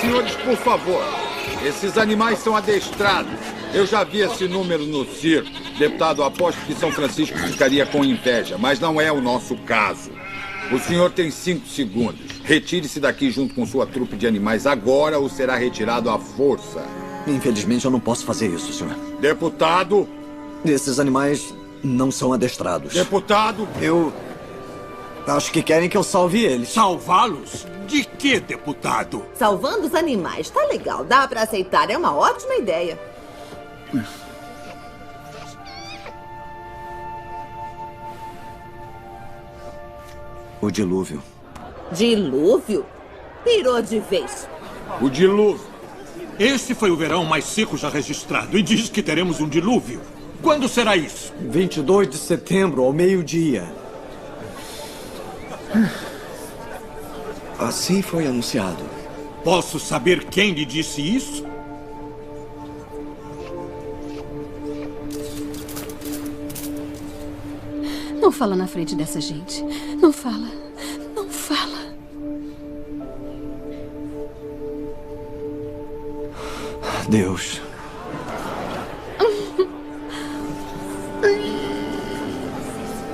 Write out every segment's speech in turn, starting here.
senhores, por favor. Esses animais são adestrados. Eu já vi esse número no circo. Deputado, aposto que São Francisco ficaria com inveja, mas não é o nosso caso. O senhor tem 5 segundos. Retire-se daqui junto com sua trupe de animais agora ou será retirado à força. Infelizmente, eu não posso fazer isso, senhor. Deputado! Esses animais não são adestrados. Deputado! Eu acho que querem que eu salve eles. Salvá-los? De que, deputado? Salvando os animais. Tá legal, dá pra aceitar. É uma ótima ideia. O dilúvio. Dilúvio? Pirou de vez. O dilúvio. Esse foi o verão mais seco já registrado e diz que teremos um dilúvio. Quando será isso? 22 de setembro, ao meio-dia. Assim foi anunciado. Posso saber quem lhe disse isso? Não fala na frente dessa gente. Não fala. Não fala. Deus.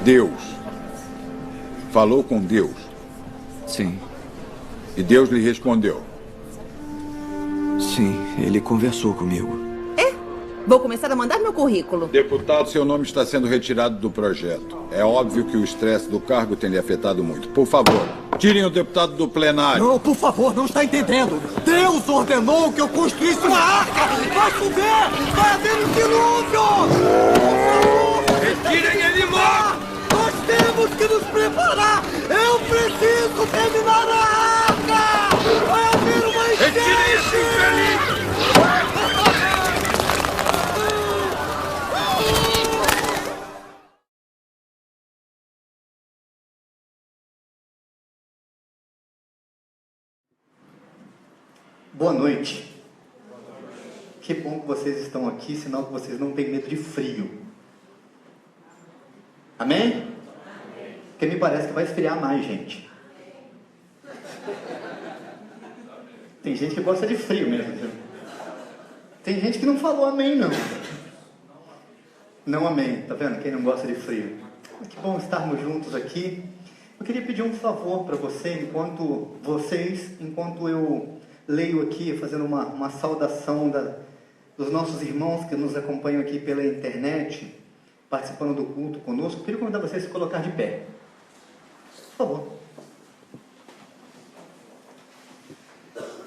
Deus. Falou com Deus. Sim. E Deus lhe respondeu. Sim, ele conversou comigo. Vou começar a mandar meu currículo. Deputado, seu nome está sendo retirado do projeto. É óbvio que o estresse do cargo tem lhe afetado muito. Por favor, tirem o deputado do plenário. Não, por favor, não está entendendo. Deus ordenou que eu construísse uma arca. Vai chover! Vai haver um dilúvio! Retirem ele logo! Nós temos que nos preparar! Eu preciso terminar a arca! Vai haver uma enchente! Retirem esse infeliz! Boa noite. Que bom que vocês estão aqui, sinal que vocês não têm medo de frio. Amém? Porque me parece que vai esfriar mais, gente. Tem gente que gosta de frio mesmo, viu? Tem gente que não falou amém, não. Não amém, tá vendo? Quem não gosta de frio. Que bom estarmos juntos aqui. Eu queria pedir um favor para enquanto eu leio aqui, fazendo uma saudação dos nossos irmãos que nos acompanham aqui pela internet, participando do culto conosco. Eu queria convidar vocês a se colocar de pé. Por favor.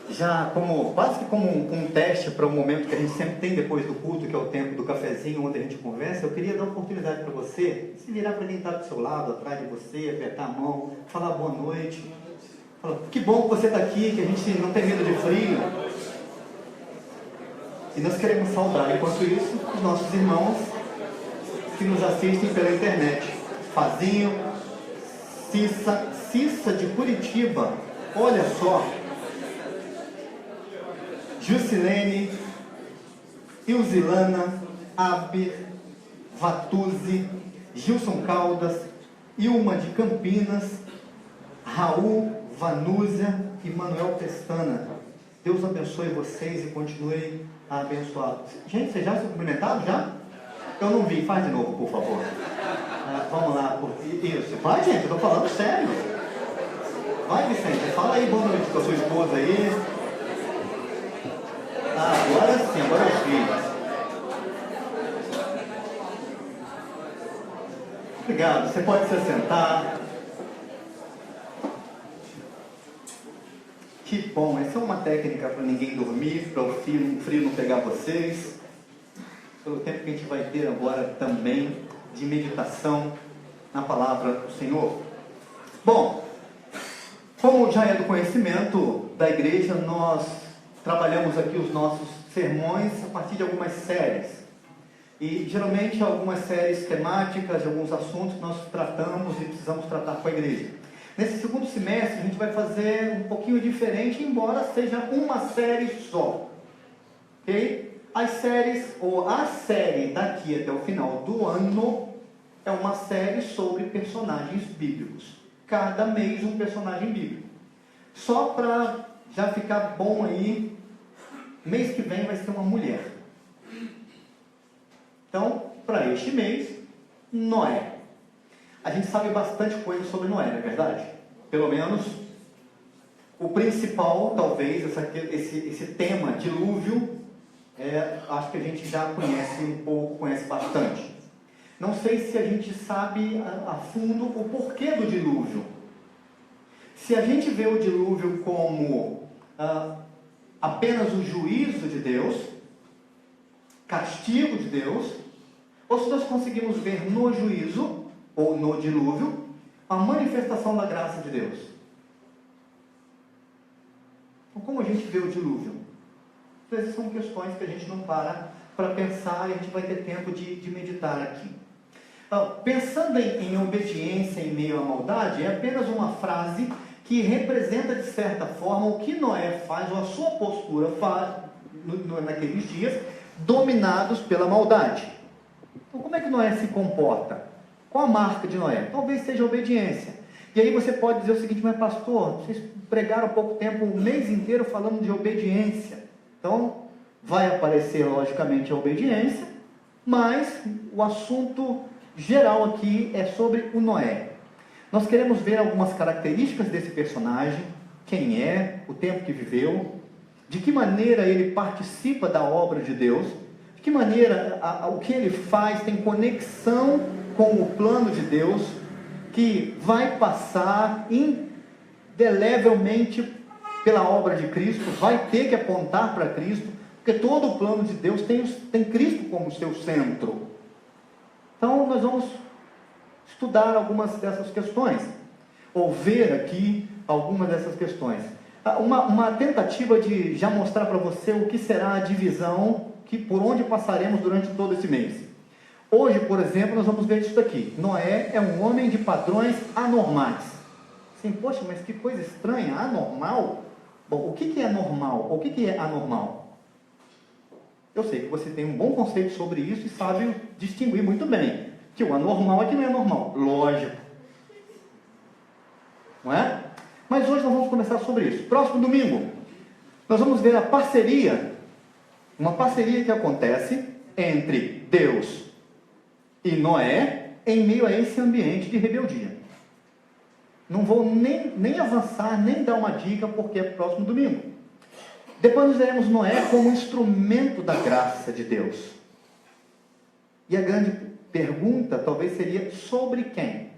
Já quase que como um teste para um momento que a gente sempre tem depois do culto, que é o tempo do cafezinho, onde a gente conversa, eu queria dar a oportunidade para você se virar para quem está do seu lado, atrás de você, apertar a mão, falar boa noite. Que bom que você está aqui, que a gente não tem medo de frio. E nós queremos saudar, enquanto isso, os nossos irmãos que nos assistem pela internet. Fazinho, Cissa de Curitiba, olha só. Jusilene, Ilzilana, Aber, Vatuzzi, Gilson Caldas, Ilma de Campinas, Raul, Vanúzia e Manuel Pestana. Deus abençoe vocês e continue a abençoá-los. Gente, vocês já se cumprimentaram já? Eu não vi, faz de novo, por favor. Vamos lá. Isso, vai, gente, eu estou falando sério. Vai, Vicente, fala aí boa noite com a sua esposa aí. Agora sim, agora eu vi. Obrigado, você pode se sentar. Que bom, essa é uma técnica para ninguém dormir, para o frio não pegar vocês. Pelo tempo que a gente vai ter agora também de meditação na palavra do Senhor. Bom, como já é do conhecimento da igreja, nós trabalhamos aqui os nossos sermões a partir de algumas séries. E geralmente algumas séries temáticas, de alguns assuntos que nós tratamos e precisamos tratar com a igreja. Nesse segundo semestre a gente vai fazer um pouquinho diferente, embora seja uma série só. Ok? As séries, ou a série daqui até o final do ano, é uma série sobre personagens bíblicos. Cada mês um personagem bíblico. Só para já ficar bom aí, mês que vem vai ser uma mulher. Então, para este mês, Noé. A gente sabe bastante coisa sobre Noé, não é verdade? Pelo menos o principal, talvez, esse tema, dilúvio, acho que a gente já conhece um pouco, conhece bastante. Não sei se a gente sabe a fundo o porquê do dilúvio. Se a gente vê o dilúvio como apenas o juízo de Deus, castigo de Deus, ou se nós conseguimos ver no juízo, ou no dilúvio, a manifestação da graça de Deus. Então, como a gente vê o dilúvio? Essas são questões que a gente não para pensar e a gente vai ter tempo de meditar aqui. Pensando em obediência em meio à maldade, é apenas uma frase que representa, de certa forma, o que Noé faz, ou a sua postura faz naqueles dias, dominados pela maldade. Então, como é que Noé se comporta? Qual a marca de Noé? Talvez seja a obediência. E aí você pode dizer o seguinte: mas pastor, vocês pregaram há pouco tempo, um mês inteiro falando de obediência. Então, vai aparecer logicamente a obediência, mas o assunto geral aqui é sobre o Noé. Nós queremos ver algumas características desse personagem, quem é, o tempo que viveu, de que maneira ele participa da obra de Deus, de que maneira o que ele faz tem conexão com o plano de Deus, que vai passar indelevelmente pela obra de Cristo, vai ter que apontar para Cristo, porque todo o plano de Deus tem Cristo como seu centro. Então nós vamos estudar algumas dessas questões, ou ver aqui algumas dessas questões. Uma tentativa de já mostrar para você o que será a divisão, por onde passaremos durante todo esse mês. Hoje, por exemplo, nós vamos ver isso daqui. Noé é um homem de padrões anormais. Assim, poxa, mas que coisa estranha, anormal? Bom, o que é normal? O que é anormal? Eu sei que você tem um bom conceito sobre isso e sabe distinguir muito bem que o anormal é que não é normal. Lógico. Não é? Mas hoje nós vamos conversar sobre isso. Próximo domingo, nós vamos ver a parceria, uma parceria que acontece entre Deus e Noé em meio a esse ambiente de rebeldia. Não vou nem avançar, nem dar uma dica, porque é próximo domingo. Depois nós veremos Noé como instrumento da graça de Deus. E a grande pergunta talvez seria: sobre quem?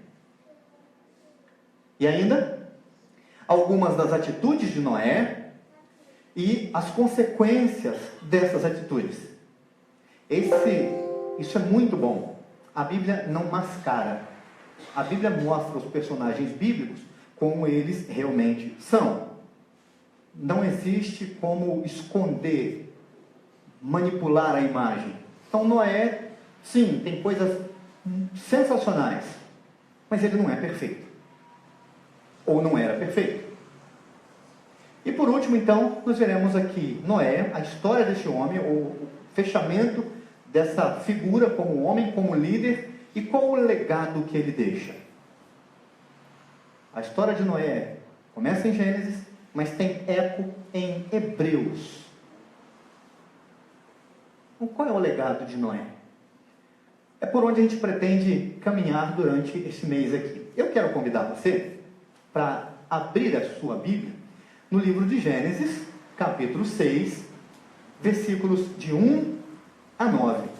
E ainda, algumas das atitudes de Noé e as consequências dessas atitudes. Isso é muito bom. A Bíblia não mascara. A Bíblia mostra os personagens bíblicos como eles realmente são. Não existe como esconder, manipular a imagem. Então Noé, sim, tem coisas sensacionais, mas ele não é perfeito. Ou não era perfeito. E por último, então, nós veremos aqui Noé, a história deste homem, o fechamento dessa figura como homem, como líder, e qual o legado que ele deixa. A história de Noé começa em Gênesis, mas tem eco em Hebreus. Então, qual é o legado de Noé? É por onde a gente pretende caminhar durante esse mês aqui. Eu quero convidar você para abrir a sua Bíblia no livro de Gênesis, capítulo 6, versículos de 1 a 9.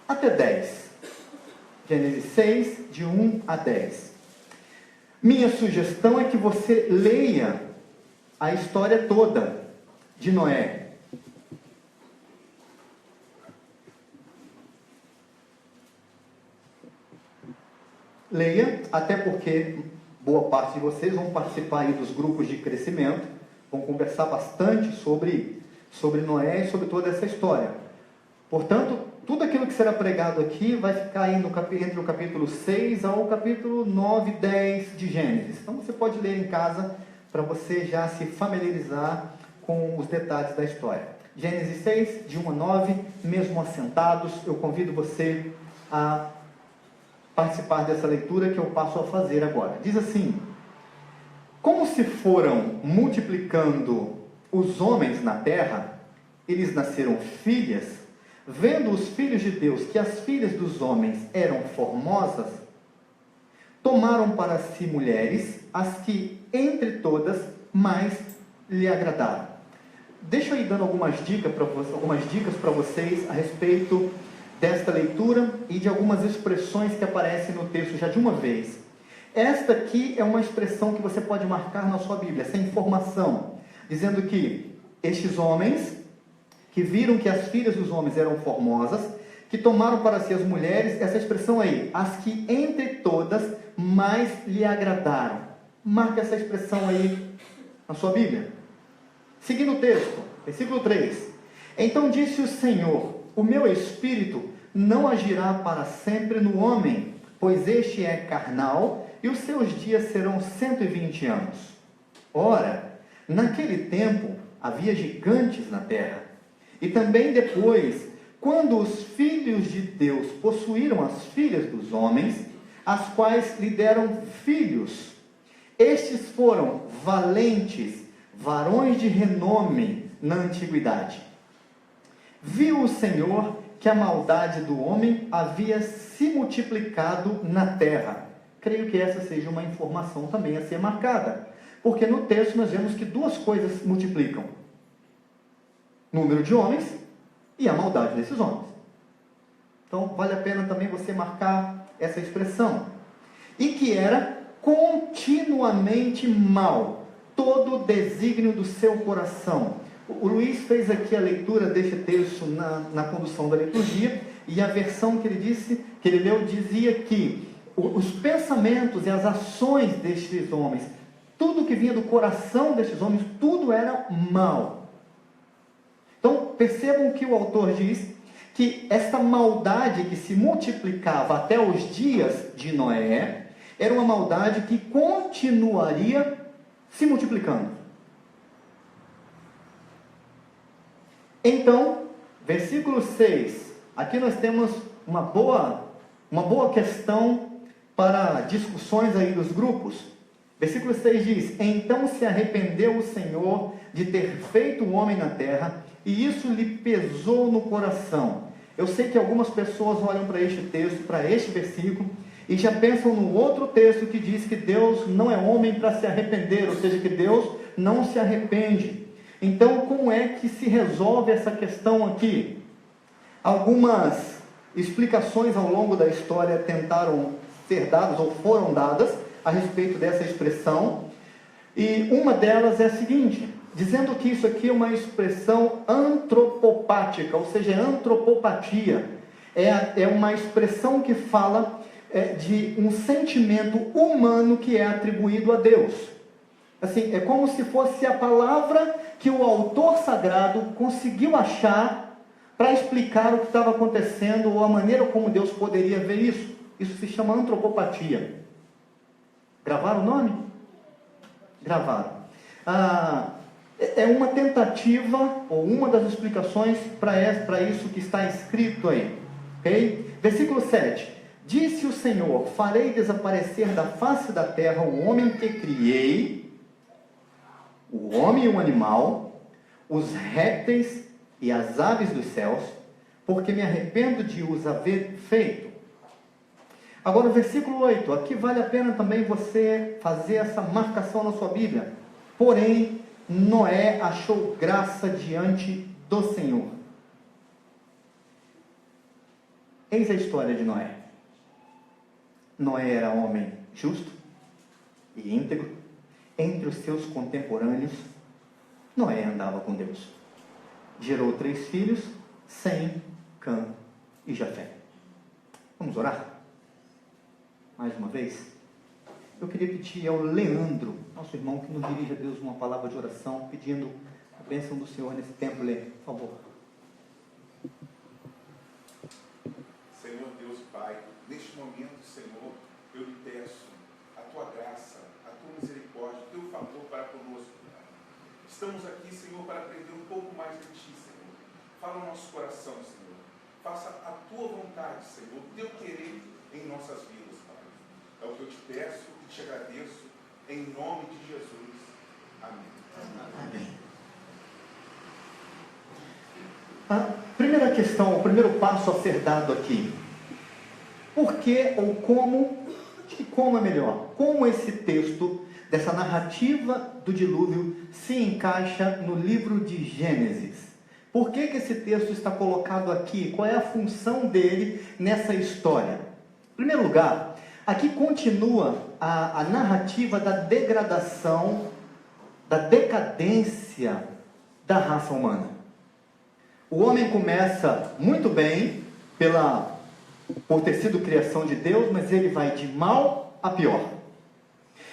Até 10. Gênesis 6, de 1 a 10. Minha sugestão é que você leia a história toda de Noé. Leia, até porque boa parte de vocês vão participar aí dos grupos de crescimento, vão conversar bastante sobre Noé e sobre toda essa história. Portanto, tudo aquilo que será pregado aqui vai ficar aí entre o capítulo 6 ao capítulo 9, 10 de Gênesis. Então você pode ler em casa para você já se familiarizar com os detalhes da história. Gênesis 6, de 1 a 9, mesmo assentados, eu convido você a participar dessa leitura que eu passo a fazer agora. Diz assim: Como se foram multiplicando os homens na terra, eles nasceram filhas, vendo os filhos de Deus que as filhas dos homens eram formosas, tomaram para si mulheres, as que entre todas mais lhe agradaram. Deixa eu ir dando algumas dicas para vocês a respeito desta leitura e de algumas expressões que aparecem no texto já de uma vez. Esta aqui é uma expressão que você pode marcar na sua Bíblia, essa informação, dizendo que estes homens, que viram que as filhas dos homens eram formosas, que tomaram para si as mulheres, essa expressão aí, as que entre todas mais lhe agradaram. Marque essa expressão aí na sua Bíblia. Seguindo o texto, versículo 3. Então disse o Senhor: o meu espírito não agirá para sempre no homem, pois este é carnal, e os seus dias serão 120 anos. Ora, naquele tempo havia gigantes na terra. E também depois, quando os filhos de Deus possuíram as filhas dos homens, as quais lhe deram filhos, estes foram valentes, varões de renome na antiguidade. Viu o Senhor que a maldade do homem havia se multiplicado na terra. Creio que essa seja uma informação também a ser marcada, porque no texto nós vemos que duas coisas multiplicam: número de homens e a maldade desses homens. Então vale a pena também você marcar essa expressão. E que era continuamente mal todo o desígnio do seu coração. O Luiz fez aqui a leitura deste texto na condução da liturgia, e a versão que ele leu dizia que os pensamentos e as ações destes homens, tudo que vinha do coração destes homens, tudo era mal. Então percebam que o autor diz que esta maldade que se multiplicava até os dias de Noé, era uma maldade que continuaria se multiplicando. Então, versículo 6, aqui nós temos uma boa questão para discussões aí dos grupos. Versículo 6 diz: então se arrependeu o Senhor de ter feito o homem na terra, e isso lhe pesou no coração. Eu sei que algumas pessoas olham para este texto, para este versículo, e já pensam no outro texto que diz que Deus não é homem para se arrepender, ou seja, que Deus não se arrepende. Então, como é que se resolve essa questão aqui? Algumas explicações ao longo da história tentaram ser dadas, ou foram dadas, a respeito dessa expressão, e uma delas é a seguinte, dizendo que isso aqui é uma expressão antropopática, ou seja, antropopatia, é uma expressão que fala de um sentimento humano que é atribuído a Deus. Assim, é como se fosse a palavra que o autor sagrado conseguiu achar para explicar o que estava acontecendo, ou a maneira como Deus poderia ver isso. Isso se chama antropopatia. Gravaram o nome? Gravaram. É uma tentativa, ou uma das explicações para isso que está escrito aí. Okay? Versículo 7. Disse o Senhor: farei desaparecer da face da terra o homem que criei, o homem e o animal, os répteis e as aves dos céus, porque me arrependo de os haver feito. Agora o versículo 8, aqui vale a pena também você fazer essa marcação na sua Bíblia. Porém, Noé achou graça diante do Senhor. Eis a história de Noé. Noé era homem justo e íntegro. Entre os seus contemporâneos, Noé andava com Deus. Gerou 3 filhos, Sem, Cã e Jafé. Vamos orar? Mais uma vez, eu queria pedir ao Leandro, nosso irmão, que nos dirija a Deus uma palavra de oração, pedindo a bênção do Senhor nesse tempo. Lê, por favor. Senhor Deus Pai, neste momento, Senhor, eu lhe peço a tua graça, a tua misericórdia, o teu favor para conosco. Estamos aqui, Senhor, para aprender um pouco mais de ti, Senhor. Fala no nosso coração, Senhor. Faça a tua vontade, Senhor, o teu querer em nossas vidas, Pai. É o que eu te peço e te agradeço, Em nome de Jesus. Amém. Amém. A primeira questão, o primeiro passo a ser dado aqui. Por que ou como, acho que como é melhor, como esse texto dessa narrativa do dilúvio se encaixa no livro de Gênesis? Por que esse texto está colocado aqui? Qual é a função dele nessa história? Em primeiro lugar, aqui continua a narrativa da degradação, da decadência da raça humana. O homem começa muito bem por ter sido criação de Deus, mas ele vai de mal a pior.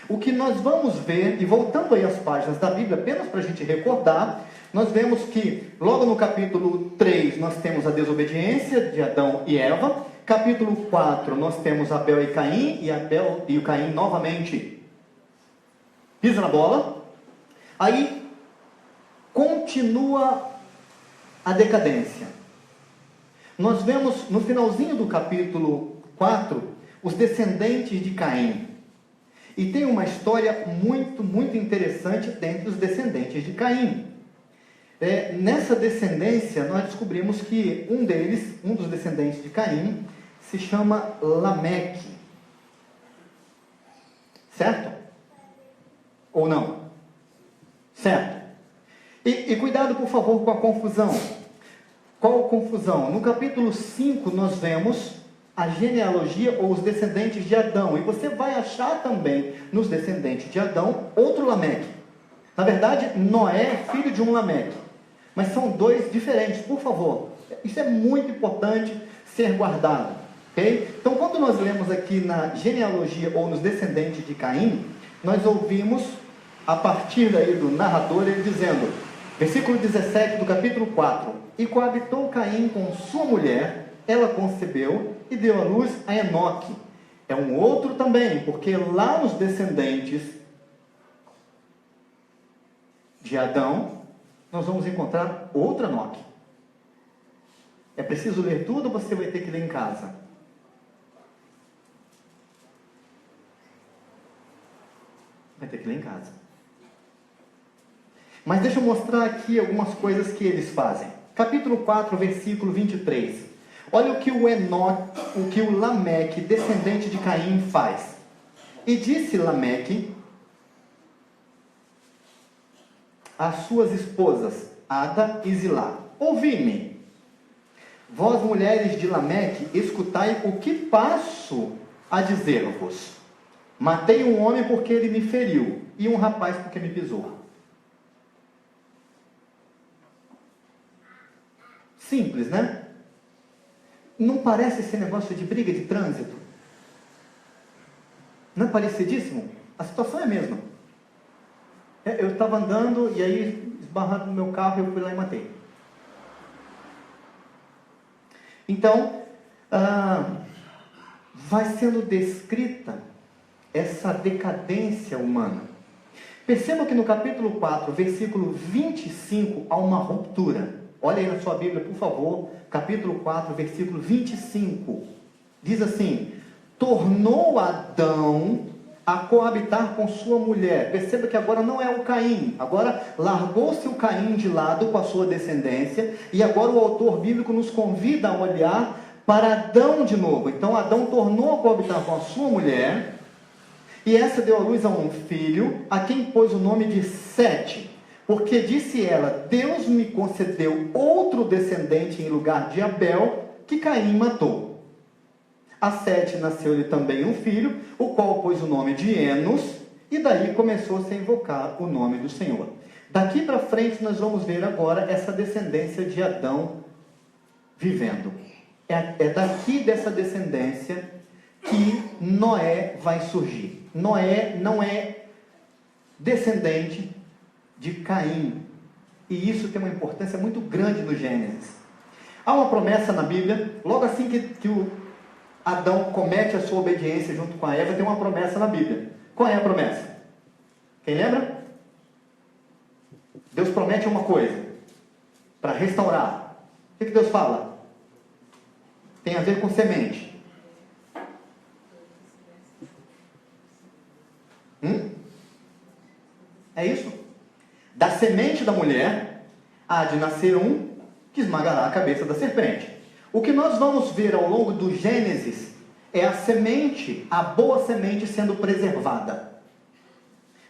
O que nós vamos ver, e voltando aí às páginas da Bíblia, apenas para a gente recordar, nós vemos que logo no capítulo 3 nós temos a desobediência de Adão e Eva. Capítulo 4 nós temos Abel e Caim, e Abel e o Caim novamente pisa na bola. Aí continua a decadência. Nós vemos no finalzinho do capítulo 4 os descendentes de Caim. E tem uma história muito, muito interessante dentre os descendentes de Caim. Nessa descendência, nós descobrimos que um dos descendentes de Caim, se chama Lameque. Certo? Ou não? Certo. E cuidado, por favor, com a confusão. Qual confusão? No capítulo 5, nós vemos a genealogia ou os descendentes de Adão. E você vai achar também nos descendentes de Adão outro Lameque. Na verdade, Noé é filho de um Lameque. Mas são dois diferentes, por favor. Isso é muito importante ser guardado. Okay? Então, quando nós lemos aqui na genealogia ou nos descendentes de Caim, nós ouvimos, a partir daí do narrador, ele dizendo, versículo 17 do capítulo 4, e coabitou Caim com sua mulher, ela concebeu e deu à luz a Enoque. É um outro também, porque lá nos descendentes de Adão, nós vamos encontrar outra Enoque. É preciso ler tudo ou você vai ter que ler em casa? Vai ter que ler em casa. Mas deixa eu mostrar aqui algumas coisas que eles fazem. Capítulo 4, versículo 23. Olha o que o Lameque, descendente de Caim, faz. E disse Lameque às suas esposas, Ada e Zilá: ouvi-me, vós mulheres de Lameque, escutai o que passo a dizer-vos. Matei um homem porque ele me feriu, e um rapaz porque me pisou. Simples, né? Não parece esse negócio de briga de trânsito? Não é parecidíssimo? A situação é a mesma. Eu estava andando e aí esbarrando no meu carro, eu fui lá e matei. Então, vai sendo descrita essa decadência humana. Perceba que no capítulo 4, versículo 25, há uma ruptura. Olha aí na sua Bíblia, por favor, capítulo 4, versículo 25. Diz assim: tornou Adão a coabitar com sua mulher. Perceba que agora não é o Caim. Agora largou-se o Caim de lado com a sua descendência. E agora o autor bíblico nos convida a olhar para Adão de novo. Então Adão tornou a coabitar com a sua mulher. E essa deu à luz a um filho, a quem pôs o nome de Sete. Porque disse ela: Deus me concedeu outro descendente em lugar de Abel, que Caim matou. A Sete nasceu-lhe também um filho, o qual pôs o nome de Enos, e daí começou-se a invocar o nome do Senhor. Daqui para frente nós vamos ver agora essa descendência de Adão vivendo. É daqui dessa descendência que Noé vai surgir. Noé não é descendente de Caim. E isso tem uma importância muito grande no Gênesis. Há uma promessa na Bíblia, logo assim que o Adão comete a sua obediência junto com a Eva, tem uma promessa na Bíblia. Qual é a promessa? Quem lembra? Deus promete uma coisa para restaurar. O que Deus fala? Tem a ver com semente. É isso? Da semente da mulher há de nascer um que esmagará a cabeça da serpente. O que nós vamos ver ao longo do Gênesis é a semente, a boa semente sendo preservada.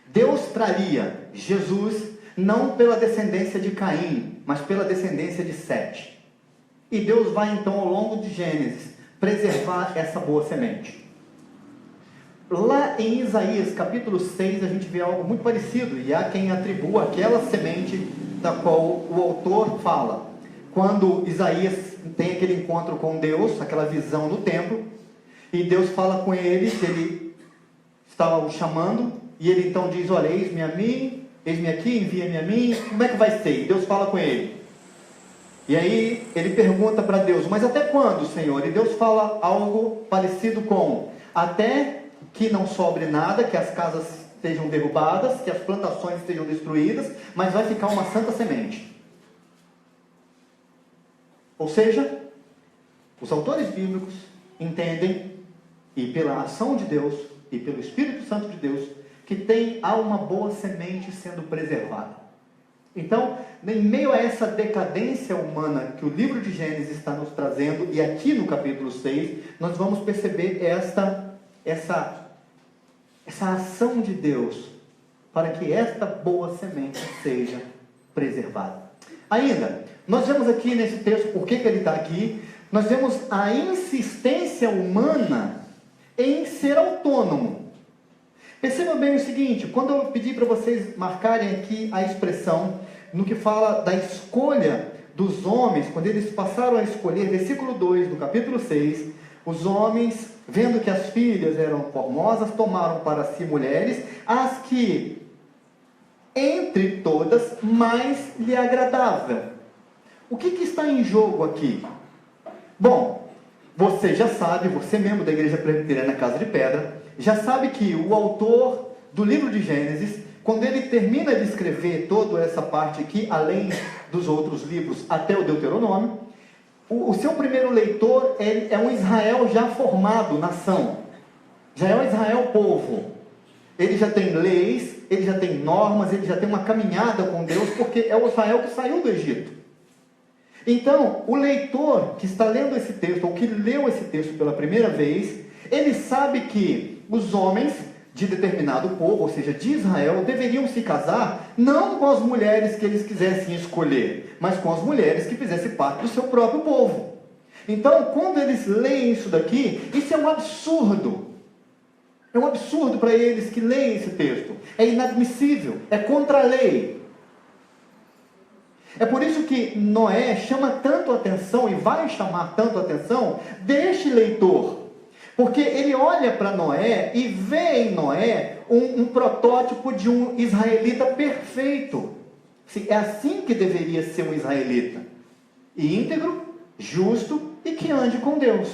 Deus traria Jesus não pela descendência de Caim, mas pela descendência de Sete. E Deus vai então ao longo de Gênesis preservar essa boa semente. Lá em Isaías capítulo 6 a gente vê algo muito parecido, e há quem atribua aquela semente da qual o autor fala. Quando Isaías tem aquele encontro com Deus, aquela visão no templo, e Deus fala com ele, que ele estava o chamando, e ele então diz: olha, eis-me a mim, eis-me aqui, envia-me a mim, como é que vai ser? E Deus fala com ele. E aí ele pergunta para Deus: mas até quando, Senhor? E Deus fala algo parecido com: até que não sobre nada, que as casas estejam derrubadas, que as plantações estejam destruídas, mas vai ficar uma santa semente. Ou seja, os autores bíblicos entendem, e pela ação de Deus, e pelo Espírito Santo de Deus, que há uma boa semente sendo preservada. Então, em meio a essa decadência humana que o livro de Gênesis está nos trazendo, e aqui no capítulo 6, nós vamos perceber essa ação de Deus para que esta boa semente seja preservada. Ainda, nós vemos aqui nesse texto, por que ele está aqui, nós vemos a insistência humana em ser autônomo. Perceba bem o seguinte: quando eu pedi para vocês marcarem aqui a expressão no que fala da escolha dos homens, quando eles passaram a escolher, versículo 2 do capítulo 6, os homens, vendo que as filhas eram formosas, tomaram para si mulheres, as que entre todas mais lhe agradavam. O que está em jogo aqui? Bom, você já sabe, você membro da Igreja Presbiteriana Casa de Pedra, já sabe que o autor do livro de Gênesis, quando ele termina de escrever toda essa parte aqui, além dos outros livros até o Deuteronômio, o seu primeiro leitor é um Israel já formado, nação. Já é um Israel povo. Ele já tem leis, ele já tem normas, ele já tem uma caminhada com Deus, porque é o Israel que saiu do Egito. Então, o leitor que está lendo esse texto, ou que leu esse texto pela primeira vez, ele sabe que os homens de determinado povo, ou seja, de Israel, deveriam se casar não com as mulheres que eles quisessem escolher, mas com as mulheres que fizessem parte do seu próprio povo. Então, quando eles leem isso daqui, isso é um absurdo. É um absurdo para eles que leem esse texto. É inadmissível, é contra a lei. É por isso que Noé chama tanto a atenção, e vai chamar tanto a atenção, deste leitor. Porque ele olha para Noé e vê em Noé um protótipo de um israelita perfeito. É assim que deveria ser um israelita. Íntegro, justo e que ande com Deus.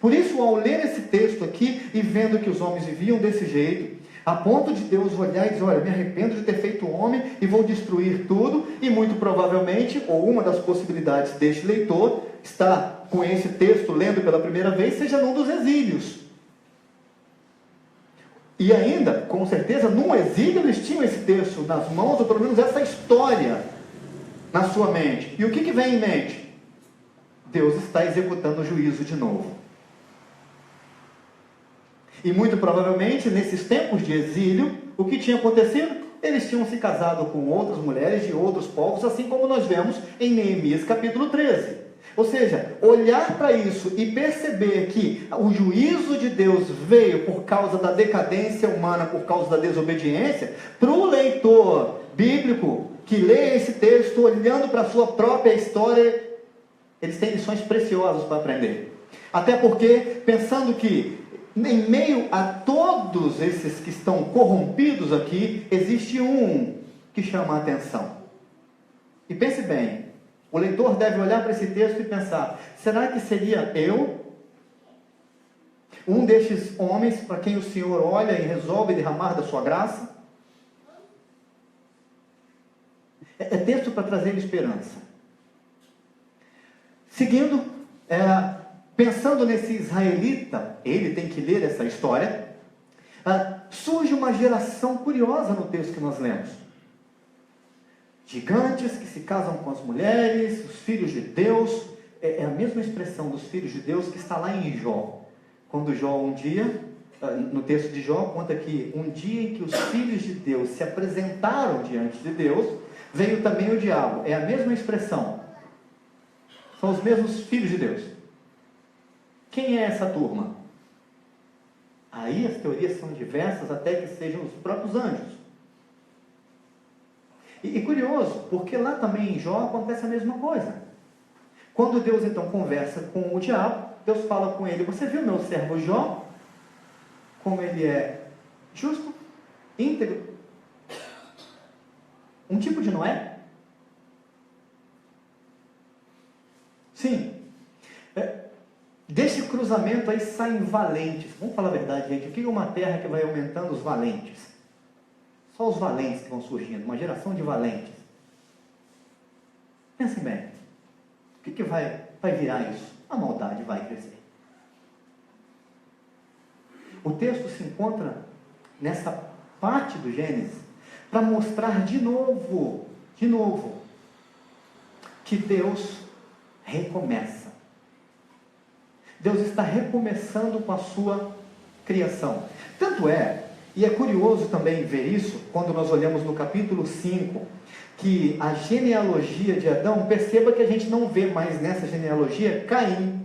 Por isso, ao ler esse texto aqui e vendo que os homens viviam desse jeito, a ponto de Deus olhar e dizer: olha, me arrependo de ter feito homem e vou destruir tudo, e muito provavelmente, ou uma das possibilidades deste leitor, está com esse texto lendo pela primeira vez, seja num dos exílios. E ainda, com certeza, num exílio eles tinham esse texto nas mãos, ou pelo menos essa história na sua mente. E o que vem em mente? Deus está executando o juízo de novo. E muito provavelmente, nesses tempos de exílio, o que tinha acontecido? Eles tinham se casado com outras mulheres de outros povos, assim como nós vemos em Neemias capítulo 13. Ou seja, olhar para isso e perceber que o juízo de Deus veio por causa da decadência humana, por causa da desobediência, para o leitor bíblico que lê esse texto, olhando para a sua própria história, eles têm lições preciosas para aprender. Até porque, pensando que em meio a todos esses que estão corrompidos aqui, existe um que chama a atenção. E pense bem, o leitor deve olhar para esse texto e pensar: será que seria eu, um destes homens para quem o Senhor olha e resolve derramar da sua graça? É texto para trazer esperança. Seguindo, pensando nesse israelita, ele tem que ler essa história. surge uma geração curiosa no texto que nós lemos. Gigantes que se casam com as mulheres, os filhos de Deus. É a mesma expressão dos filhos de Deus que está lá em Jó. Quando Jó um dia, no texto de Jó, conta que um dia em que os filhos de Deus se apresentaram diante de Deus, veio também o diabo. É a mesma expressão. São os mesmos filhos de Deus. Quem é essa turma? Aí as teorias são diversas, até que sejam os próprios anjos. E curioso, porque lá também em Jó acontece a mesma coisa. Quando Deus então conversa com o diabo, Deus fala com ele: você viu meu servo Jó? Como ele é justo, íntegro, um tipo de Noé? Sim. Desse cruzamento aí saem valentes. Vamos falar a verdade, gente. O que é uma terra que vai aumentando os valentes? Só os valentes que vão surgindo. Uma geração de valentes. Pensem bem. O que vai virar isso? A maldade vai crescer. O texto se encontra nessa parte do Gênesis para mostrar de novo, que Deus recomeça. Deus está recomeçando com a sua criação. Tanto é, e é curioso também ver isso, quando nós olhamos no capítulo 5, que a genealogia de Adão, perceba que a gente não vê mais nessa genealogia Caim.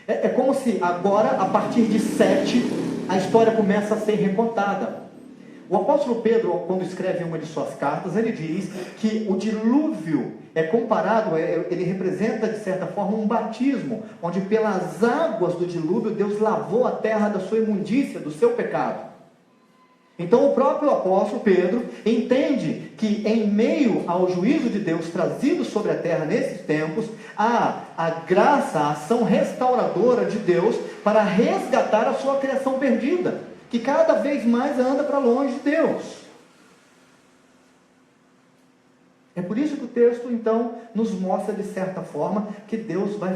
É como se agora, a partir de 7, a história começa a ser recontada. O apóstolo Pedro, quando escreve uma de suas cartas, ele diz que o dilúvio é comparado, ele representa de certa forma um batismo, onde pelas águas do dilúvio Deus lavou a terra da sua imundícia, do seu pecado. Então o próprio apóstolo Pedro entende que em meio ao juízo de Deus trazido sobre a terra nesses tempos, há a graça, a ação restauradora de Deus para resgatar a sua criação perdida, que cada vez mais anda para longe de Deus. É por isso que o texto então nos mostra de certa forma que Deus vai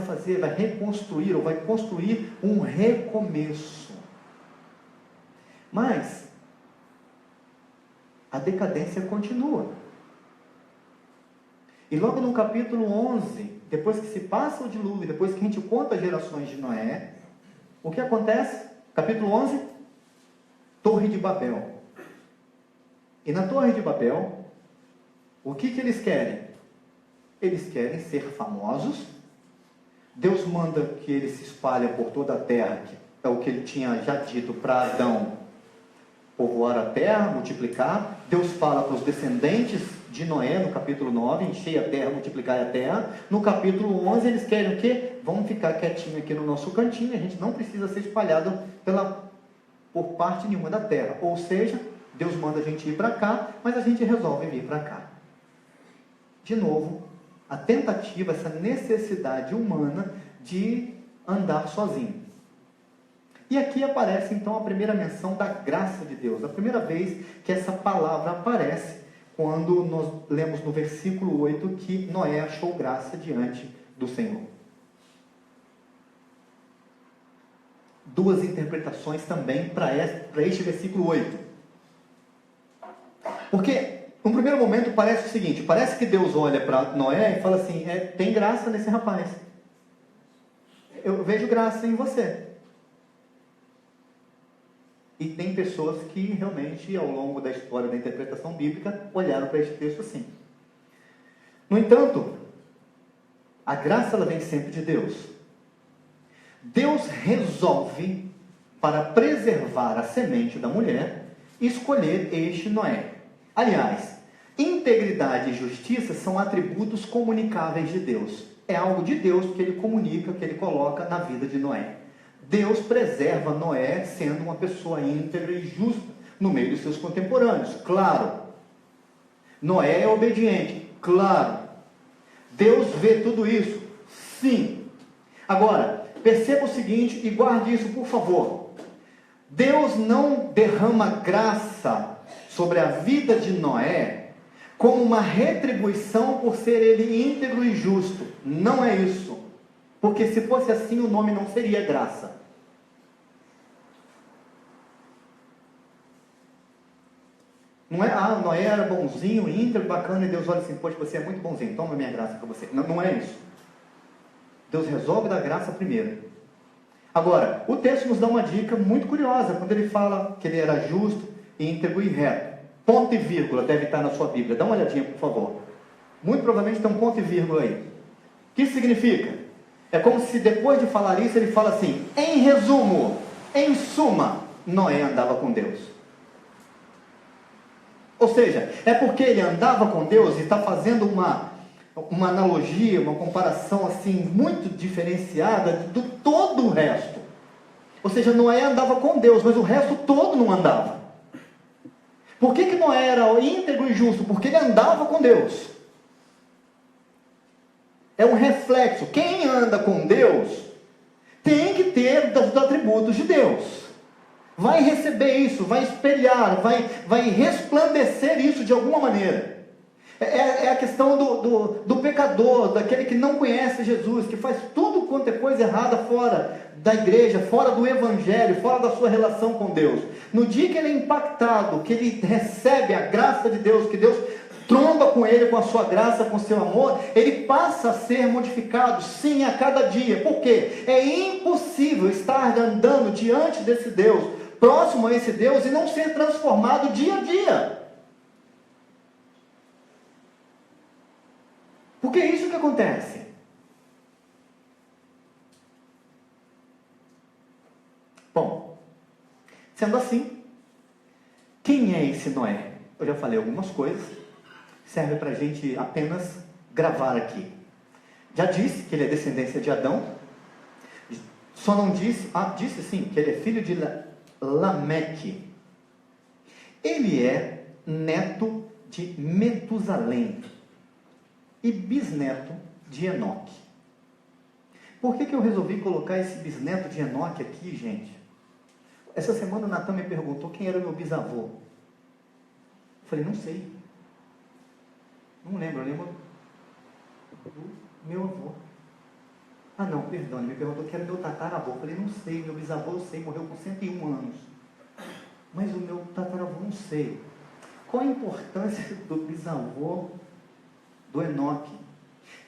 reconstruir, ou vai construir um recomeço. Mas a decadência continua. E logo no capítulo 11, depois que se passa o dilúvio, depois que a gente conta as gerações de Noé, o que acontece? Capítulo 11, Torre de Babel. E na Torre de Babel, o que eles querem? Eles querem ser famosos. Deus manda que eles se espalhem por toda a terra, que é o que ele tinha já dito para Adão: povoar a terra, multiplicar. Deus fala para os descendentes de Noé, no capítulo 9, encher a terra, multiplicar a terra. No capítulo 11, eles querem o quê? Vamos ficar quietinho aqui no nosso cantinho, a gente não precisa ser espalhado por parte nenhuma da terra. Ou seja, Deus manda a gente ir para cá, mas a gente resolve vir para cá. De novo, a tentativa, essa necessidade humana de andar sozinho. E aqui aparece então a primeira menção da graça de Deus. A primeira vez que essa palavra aparece, quando nós lemos no versículo 8 que Noé achou graça diante do Senhor. Duas interpretações também para este versículo 8. Porque, no primeiro momento, parece o seguinte: parece que Deus olha para Noé e fala assim: tem graça nesse rapaz. Eu vejo graça em você. E tem pessoas que realmente, ao longo da história da interpretação bíblica, olharam para este texto assim. No entanto, a graça ela vem sempre de Deus. Deus resolve, para preservar a semente da mulher, escolher este Noé. Aliás, integridade e justiça são atributos comunicáveis de Deus. É algo de Deus que ele comunica, que ele coloca na vida de Noé. Deus preserva Noé sendo uma pessoa íntegra e justa no meio dos seus contemporâneos, claro. Noé é obediente, claro. Deus vê tudo isso, sim. Agora, perceba o seguinte e guarde isso, por favor. Deus não derrama graça sobre a vida de Noé como uma retribuição por ser ele íntegro e justo. Não é isso. Porque se fosse assim, o nome não seria graça. Não é, Noé era bonzinho, íntegro, bacana, e Deus olha assim, poxa, você é muito bonzinho, toma minha graça para você. Não, não é isso. Deus resolve dar graça primeiro. Agora, o texto nos dá uma dica muito curiosa, quando ele fala que ele era justo, íntegro e reto. Ponto e vírgula deve estar na sua Bíblia. Dá uma olhadinha, por favor. Muito provavelmente tem um ponto e vírgula aí. O que isso significa? É como se depois de falar isso, ele fala assim, em resumo, em suma, Noé andava com Deus. Ou seja, é porque ele andava com Deus e está fazendo uma analogia, uma comparação assim, muito diferenciada do todo o resto. Ou seja, Noé andava com Deus, mas o resto todo não andava. Por que Noé era íntegro e justo? Porque ele andava com Deus. É um reflexo. Quem anda com Deus tem que ter os atributos de Deus. Vai receber isso, vai espelhar, vai resplandecer isso de alguma maneira. É a questão do pecador, daquele que não conhece Jesus, que faz tudo quanto é coisa errada fora da igreja, fora do evangelho, fora da sua relação com Deus. No dia que ele é impactado, que ele recebe a graça de Deus, que Deus tromba com ele, com a sua graça, com o seu amor, ele passa a ser modificado, sim, a cada dia. Por quê? É impossível estar andando diante desse Deus, próximo a esse Deus, e não ser transformado dia a dia. Porque é isso que acontece. Bom, sendo assim, quem é esse Noé? Eu já falei algumas coisas, serve para a gente apenas gravar aqui. Já disse que ele é descendência de Adão, só não disse, disse sim, que ele é filho de Lameque. Ele é neto de Metusalém e bisneto de Enoque. Por que eu resolvi colocar esse bisneto de Enoque aqui, gente? Essa semana o Natan me perguntou quem era o meu bisavô. Eu falei, não sei. Não lembro, eu lembro do meu avô. Não, perdão, ele me perguntou que era meu tataravô. Eu falei, não sei, meu bisavô eu sei, morreu com 101 anos. Mas o meu tataravô não sei. Qual a importância do bisavô do Enoque?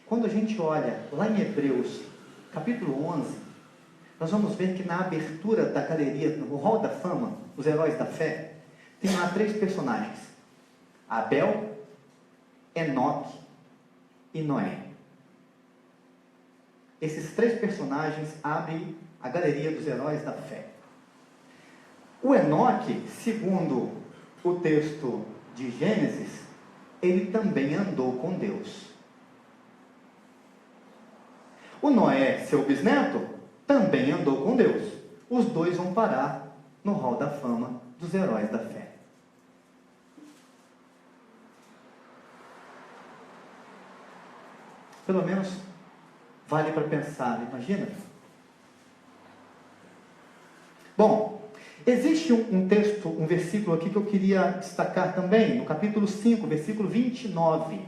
Quando a gente olha lá em Hebreus, capítulo 11, nós vamos ver que na abertura da galeria, no Hall da Fama, os heróis da fé, tem lá 3 personagens: Abel, Enoque e Noé. Esses 3 personagens abrem a galeria dos heróis da fé. O Enoque, segundo o texto de Gênesis, ele também andou com Deus. O Noé, seu bisneto, também andou com Deus. Os dois vão parar no Hall da Fama dos heróis da fé. Pelo menos vale para pensar, imagina? Bom, existe um texto, um versículo aqui que eu queria destacar também, no capítulo 5, versículo 29.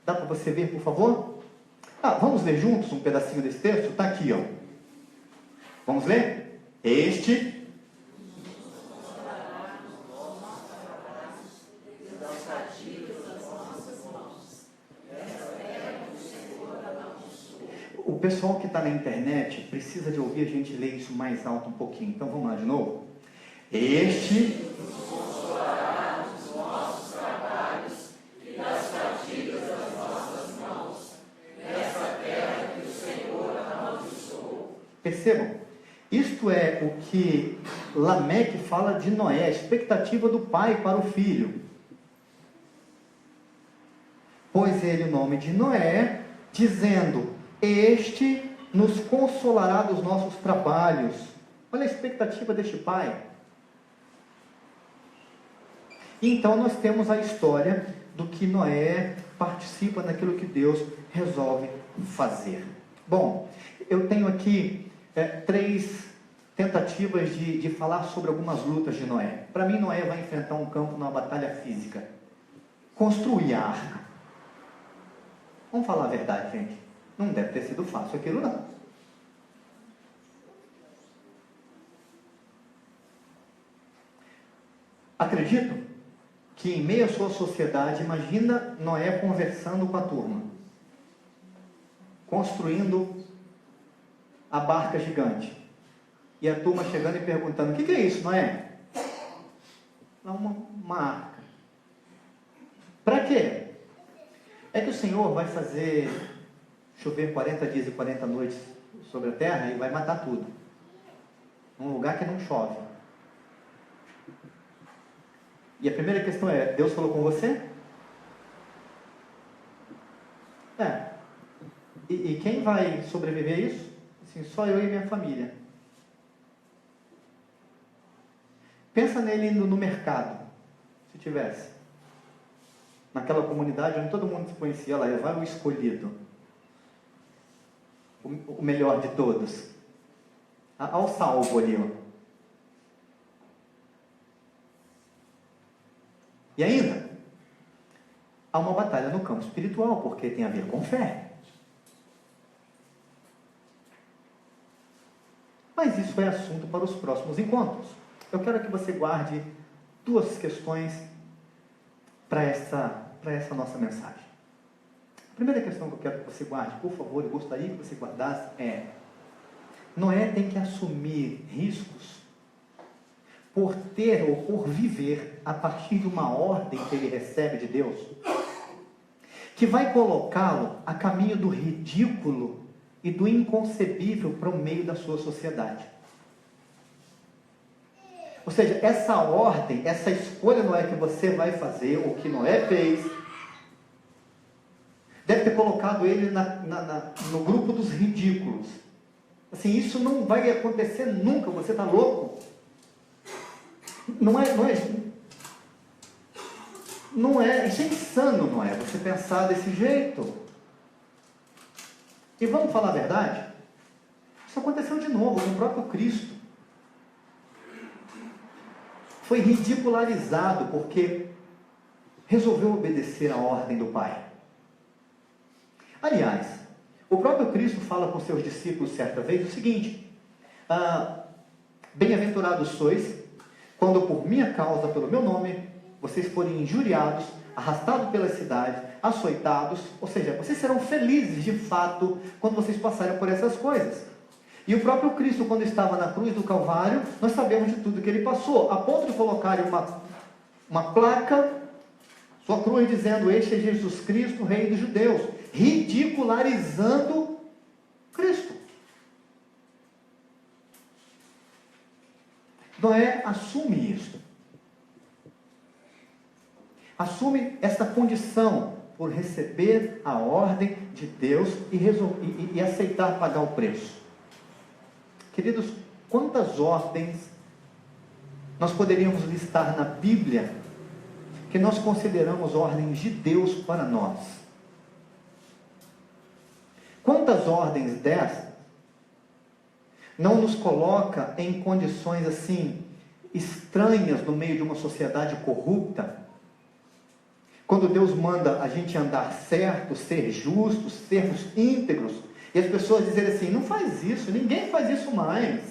Dá para você ver, por favor? Vamos ler juntos um pedacinho desse texto? Está aqui, ó. Vamos ler? Este... O pessoal que está na internet precisa de ouvir a gente ler isso mais alto um pouquinho. Então vamos lá de novo. Este nos consolará dos nossos trabalhos e das fadigas das nossas mãos, nessa terra que o Senhor amaldiçoou. Percebam, isto é o que Lameque fala de Noé, a expectativa do pai para o filho. Pôs ele o nome de Noé, dizendo: este nos consolará dos nossos trabalhos. Olha a expectativa deste pai. Então nós temos a história do que Noé participa naquilo que Deus resolve fazer. Bom, eu tenho aqui 3 tentativas de falar sobre algumas lutas de Noé. Para mim, Noé vai enfrentar um campo numa batalha física. Construir a arca. Vamos falar a verdade, gente. Não deve ter sido fácil aquilo, não. Acredito que que em meio à sua sociedade, imagina Noé conversando com a turma, construindo a barca gigante, e a turma chegando e perguntando: o que é isso, Noé? Uma arca. Para quê? É que o Senhor vai fazer chover 40 dias e 40 noites sobre a terra e vai matar tudo, num lugar que não chove. E a primeira questão é: Deus falou com você? E quem vai sobreviver a isso? Assim, só eu e minha família. Pensa nele indo no mercado, se tivesse. Naquela comunidade onde todo mundo se conhecia, lá vai o escolhido, o melhor de todos, ao salvo ali, ó. E ainda, há uma batalha no campo espiritual, porque tem a ver com fé. Mas isso é assunto para os próximos encontros. Eu quero que você guarde duas questões para essa nossa mensagem. A primeira questão que eu quero que você guarde, por favor, eu gostaria que você guardasse, é: Noé tem que assumir riscos por ter ou por viver a partir de uma ordem que ele recebe de Deus, que vai colocá-lo a caminho do ridículo e do inconcebível para o meio da sua sociedade. Ou seja, essa ordem, essa escolha, Noé, que você vai fazer, ou que Noé fez, deve ter colocado ele no grupo dos ridículos. Assim, isso não vai acontecer nunca, você está louco? Isso é insano, não é? Você pensar desse jeito. E vamos falar a verdade? Isso aconteceu de novo com o próprio Cristo. Foi ridicularizado porque resolveu obedecer a ordem do Pai. Aliás, o próprio Cristo fala com seus discípulos certa vez o seguinte: bem-aventurados sois, quando por minha causa, pelo meu nome, vocês forem injuriados, arrastados pelas cidades, açoitados, ou seja, vocês serão felizes de fato quando vocês passarem por essas coisas. E o próprio Cristo, quando estava na cruz do Calvário, nós sabemos de tudo que ele passou, a ponto de colocarem uma placa, sua cruz, dizendo: este é Jesus Cristo, Rei dos Judeus, ridicularizando Cristo. Noé assume isso. Assume essa condição por receber a ordem de Deus e aceitar pagar o preço. Queridos, quantas ordens nós poderíamos listar na Bíblia que nós consideramos ordens de Deus para nós? Quantas ordens dessas não nos coloca em condições assim estranhas no meio de uma sociedade corrupta? Quando Deus manda a gente andar certo, ser justos, sermos íntegros, e as pessoas dizerem assim: não faz isso, ninguém faz isso mais.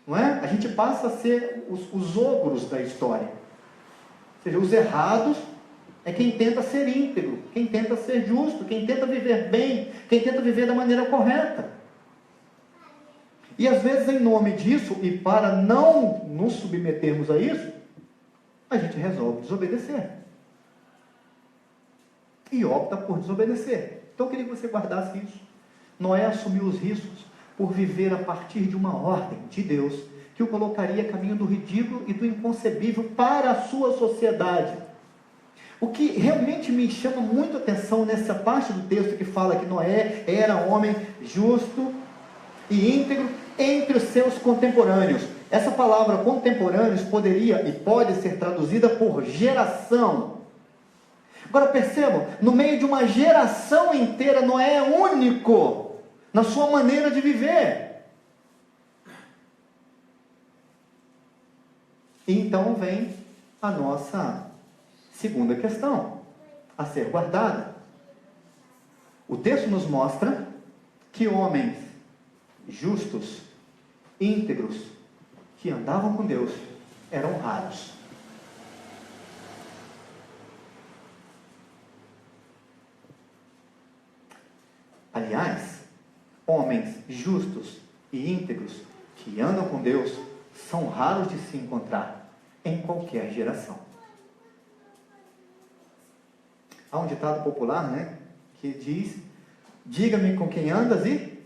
Não é? A gente passa a ser os ogros da história. Ou seja, os errados é quem tenta ser íntegro, quem tenta ser justo, quem tenta viver bem, quem tenta viver da maneira correta. E às vezes, em nome disso, e para não nos submetermos a isso, a gente resolve desobedecer. E opta por desobedecer. Então eu queria que você guardasse isso. Noé assumiu os riscos por viver a partir de uma ordem de Deus, que o colocaria a caminho do ridículo e do inconcebível para a sua sociedade. O que realmente me chama muito a atenção nessa parte do texto que fala que Noé era homem justo e íntegro entre os seus contemporâneos. Essa palavra contemporâneos poderia e pode ser traduzida por geração. Agora percebam, no meio de uma geração inteira, Noé é único na sua maneira de viver. E então vem a nossa segunda questão a ser guardada. O texto nos mostra que homens justos, íntegros, que andavam com Deus, eram raros. Aliás, homens justos e íntegros que andam com Deus são raros de se encontrar em qualquer geração. Há um ditado popular, né, que diz: diga-me com quem andas e...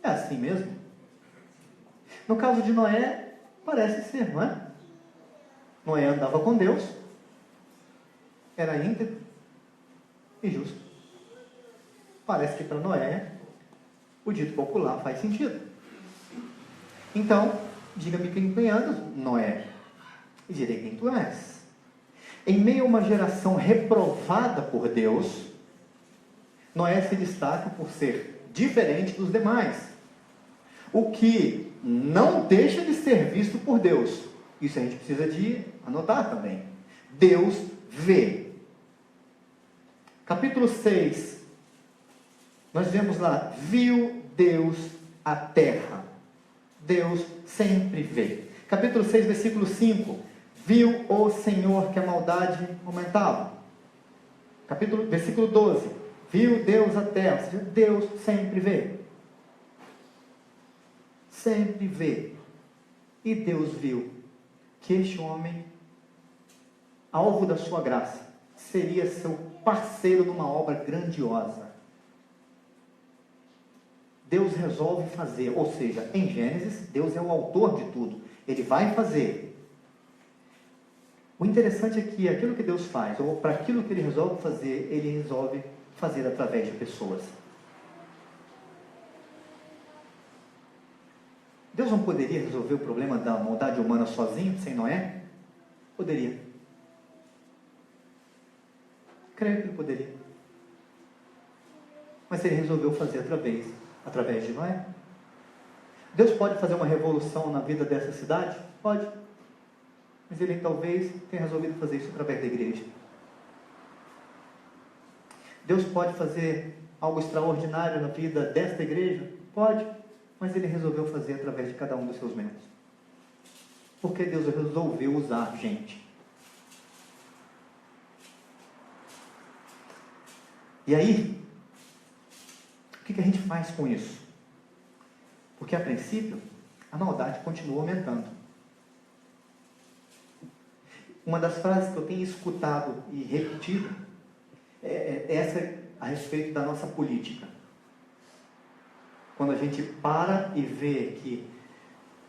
É assim mesmo. No caso de Noé, parece ser, não é? Noé andava com Deus, era íntegro e justo. Parece que para Noé o dito popular faz sentido. Então, diga-me quem andas, Noé, e direi quem tu és. Em meio a uma geração reprovada por Deus, Noé se destaca por ser diferente dos demais, o que não deixa de ser visto por Deus. Isso a gente precisa de anotar também. Deus vê. Capítulo 6, nós vemos lá: viu Deus a terra. Deus sempre vê. Capítulo 6, versículo 5: viu o Senhor que a maldade aumentava. Versículo 12: viu Deus a terra. Ou seja, Deus sempre vê. Sempre vê. E Deus viu que este homem, alvo da sua graça, seria seu parceiro numa obra grandiosa. Deus resolve fazer, ou seja, em Gênesis, Deus é o autor de tudo. Ele vai fazer. O interessante é que aquilo que Deus faz, ou para aquilo que Ele resolve fazer, Ele resolve fazer através de pessoas. Deus não poderia resolver o problema da maldade humana sozinho, sem Noé? Poderia. Creio que Ele poderia. Mas Ele resolveu fazer através de Noé. Deus pode fazer uma revolução na vida dessa cidade? Pode. Mas Ele talvez tenha resolvido fazer isso através da igreja. Deus pode fazer algo extraordinário na vida desta igreja? Pode. Mas Ele resolveu fazer através de cada um dos seus membros. Porque Deus resolveu usar gente. E aí, o que a gente faz com isso? Porque a princípio, a maldade continua aumentando. Uma das frases que eu tenho escutado e repetido é essa a respeito da nossa política. Quando a gente para e vê que,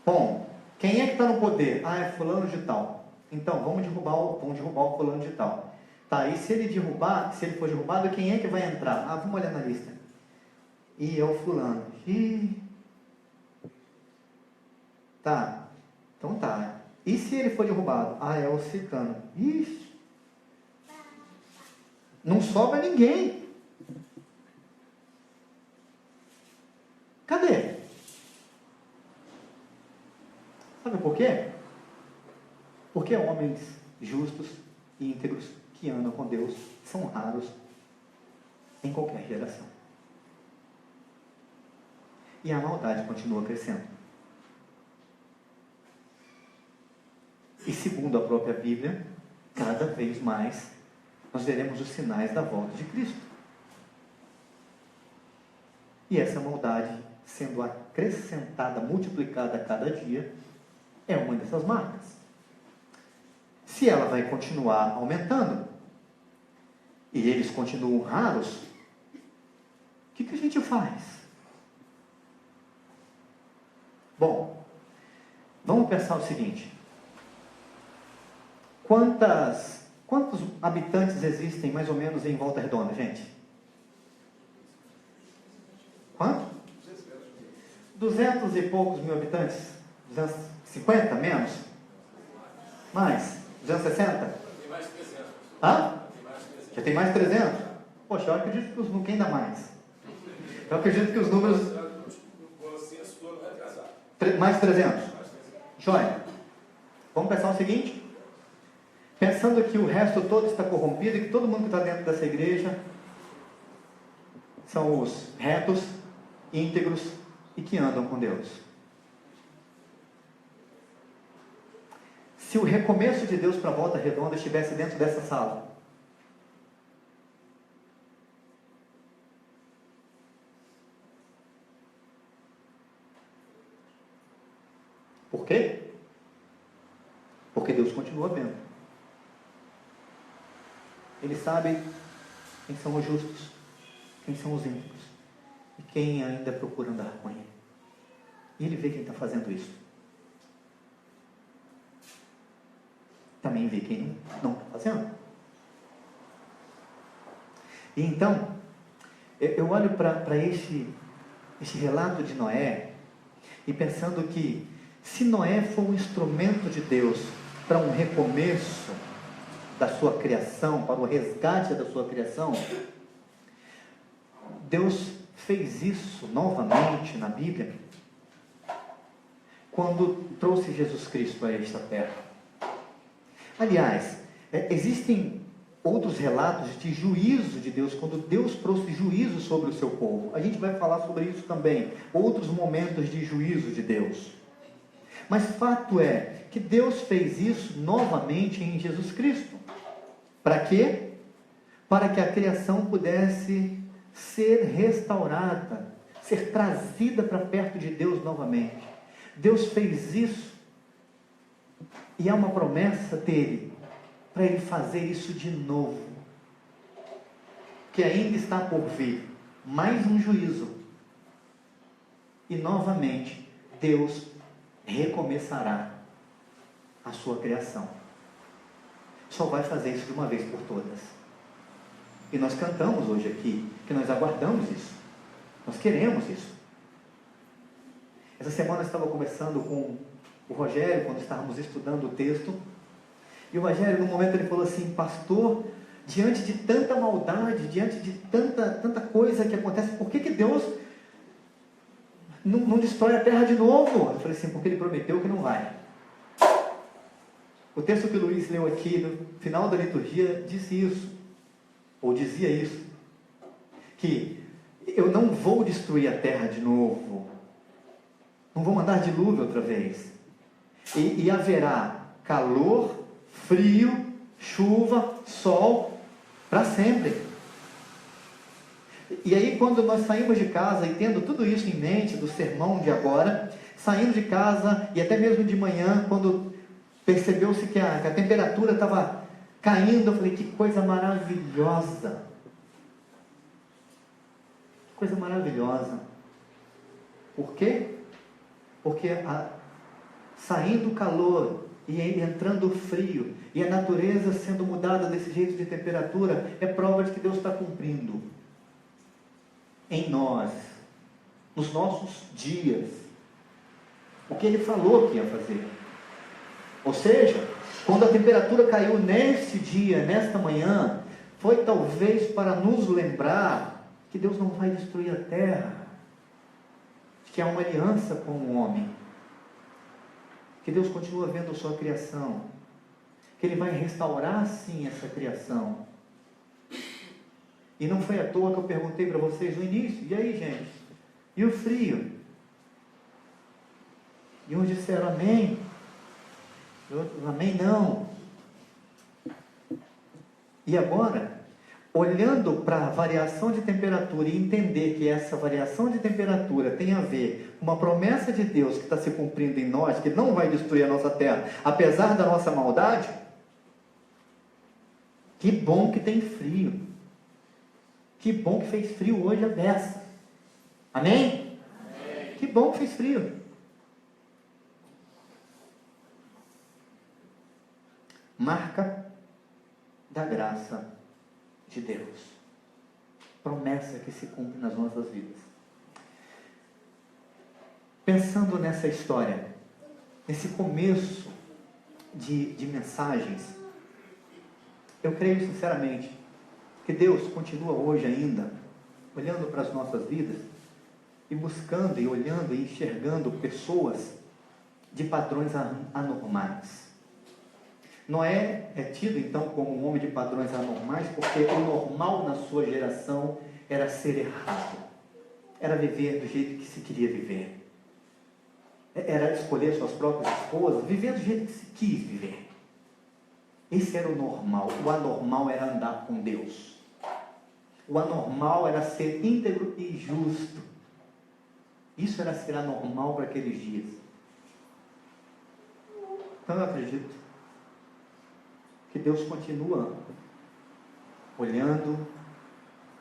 bom, quem é que está no poder? Ah, é fulano de tal. Então, vamos derrubar o fulano de tal. Tá, e se ele for derrubado, quem é que vai entrar? Ah, vamos olhar na lista. E é o fulano. Tá, então tá. E se ele for derrubado? Ah, é o ciclano. Ixi. Não sobra ninguém. Cadê? Sabe por quê? Porque homens justos e íntegros que andam com Deus são raros em qualquer geração. E a maldade continua crescendo. E segundo a própria Bíblia, cada vez mais nós veremos os sinais da volta de Cristo. E essa maldade, sendo acrescentada, multiplicada a cada dia, é uma dessas marcas. Se ela vai continuar aumentando, e eles continuam raros, o que a gente faz? Bom, vamos pensar o seguinte: quantos habitantes existem mais ou menos em Volta Redonda, gente? Quanto? 200 e poucos mil habitantes? 250? Menos? Mais? 260? Tem mais de 300. Hã? Já tem mais de 300? Poxa, eu acredito que os números ainda mais. Eu acredito que os números... Mais de 300? Joia. Vamos pensar o seguinte. Pensando que o resto todo está corrompido e que todo mundo que está dentro dessa igreja são os retos, íntegros e que andam com Deus. Se o recomeço de Deus para a Volta Redonda estivesse dentro dessa sala, Por quê? Porque Deus continua vendo. Ele sabe quem são os justos, quem são os ímpios e quem ainda procura andar com Ele. E Ele vê quem está fazendo isso. Também vê quem não está fazendo. E então, eu olho para este relato de Noé e pensando que se Noé for um instrumento de Deus para um recomeço da sua criação, para o resgate da sua criação, Deus fez isso novamente na Bíblia quando trouxe Jesus Cristo a esta terra. Aliás, existem outros relatos de juízo de Deus, quando Deus trouxe juízo sobre o seu povo. A gente vai falar sobre isso também, outros momentos de juízo de Deus. Mas fato é que Deus fez isso novamente em Jesus Cristo. Para quê? Para que a criação pudesse ser restaurada, ser trazida para perto de Deus novamente. Deus fez isso e é uma promessa dele para Ele fazer isso de novo, que ainda está por vir mais um juízo e novamente Deus recomeçará a sua criação. Só vai fazer isso de uma vez por todas. E nós cantamos hoje aqui que nós aguardamos isso, nós queremos isso. Essa semana eu estava conversando com o Rogério quando estávamos estudando o texto. E o Rogério, num momento, ele falou assim: pastor, diante de tanta maldade, diante de tanta coisa que acontece, por que Deus não destrói a terra de novo? Eu falei assim: porque Ele prometeu que não vai. O texto que o Luiz leu aqui, no final da liturgia, disse isso, ou dizia isso, que eu não vou destruir a terra de novo, não vou mandar dilúvio outra vez, e haverá calor, frio, chuva, sol, para sempre. E aí, quando nós saímos de casa, e tendo tudo isso em mente, do sermão de agora, saindo de casa, e até mesmo de manhã, quando percebeu-se que a temperatura estava caindo, eu falei: que coisa maravilhosa, que coisa maravilhosa. Por quê? Porque saindo o calor e entrando o frio, e a natureza sendo mudada desse jeito de temperatura, é prova de que Deus está cumprindo em nós, nos nossos dias, o que Ele falou que ia fazer. Ou seja, quando a temperatura caiu nesse dia, nesta manhã, foi talvez para nos lembrar que Deus não vai destruir a terra, que há uma aliança com o homem, que Deus continua vendo a sua criação, que Ele vai restaurar sim essa criação. E não foi à toa que eu perguntei para vocês no início: e aí, gente? E o frio? E uns disseram amém, e outros amém não. E agora, olhando para a variação de temperatura e entender que essa variação de temperatura tem a ver com uma promessa de Deus que está se cumprindo em nós, que não vai destruir a nossa terra, apesar da nossa maldade, que bom que tem frio. Que bom que fez frio hoje a beça. Amém? Amém? Que bom que fez frio. Marca da graça de Deus. Promessa que se cumpre nas nossas vidas. Pensando nessa história, nesse começo de mensagens, eu creio sinceramente que Deus continua hoje ainda olhando para as nossas vidas e buscando e olhando e enxergando pessoas de padrões anormais. Noé é tido então como um homem de padrões anormais porque o normal na sua geração era ser errado, era viver do jeito que se queria viver, era escolher suas próprias esposas, viver do jeito que se quis viver. Esse era o normal. O anormal era andar com Deus. O anormal era ser íntegro e justo. Isso era ser anormal para aqueles dias. Então eu acredito que Deus continua olhando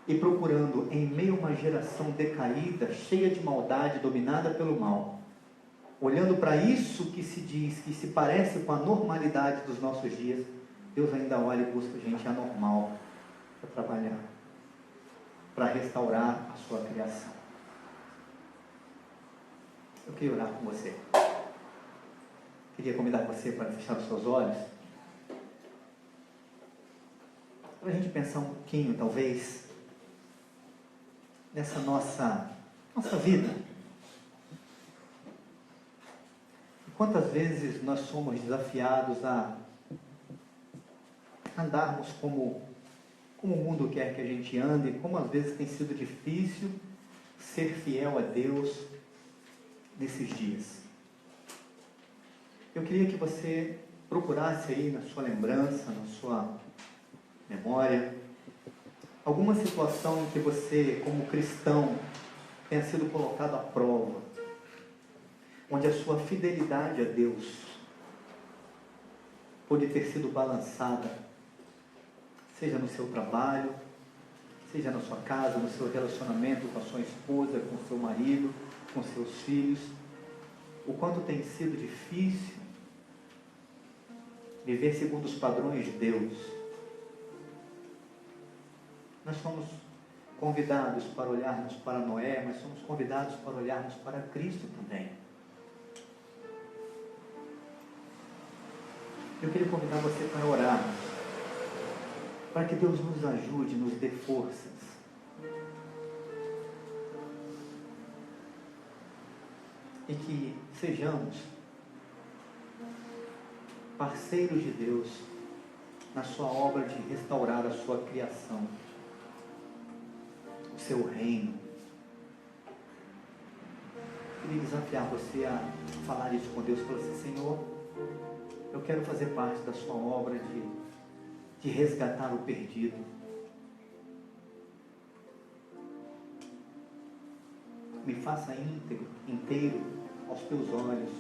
e procurando em meio a uma geração decaída, cheia de maldade, dominada pelo mal, olhando para isso que se diz, que se parece com a normalidade dos nossos dias, Deus ainda olha e busca gente anormal para trabalhar, para restaurar a sua criação. Eu queria orar com você. Queria convidar você para fechar os seus olhos, para a gente pensar um pouquinho, talvez, nessa nossa vida. E quantas vezes nós somos desafiados a andarmos como o mundo quer que a gente ande, como às vezes tem sido difícil ser fiel a Deus nesses dias. Eu queria que você procurasse aí na sua lembrança, na sua memória, alguma situação em que você, como cristão, tenha sido colocado à prova, onde a sua fidelidade a Deus pode ter sido balançada, seja no seu trabalho, seja na sua casa, no seu relacionamento com a sua esposa, com o seu marido, com seus filhos. O quanto tem sido difícil viver segundo os padrões de Deus. Nós somos convidados para olharmos para Noé, mas somos convidados para olharmos para Cristo também. Eu queria convidar você para orarmos, para que Deus nos ajude, nos dê forças. E que sejamos parceiros de Deus na sua obra de restaurar a sua criação, o seu reino. Eu queria desafiar você a falar isso com Deus, falar assim: Senhor, eu quero fazer parte da sua obra de resgatar o perdido. Me faça íntegro, inteiro aos teus olhos.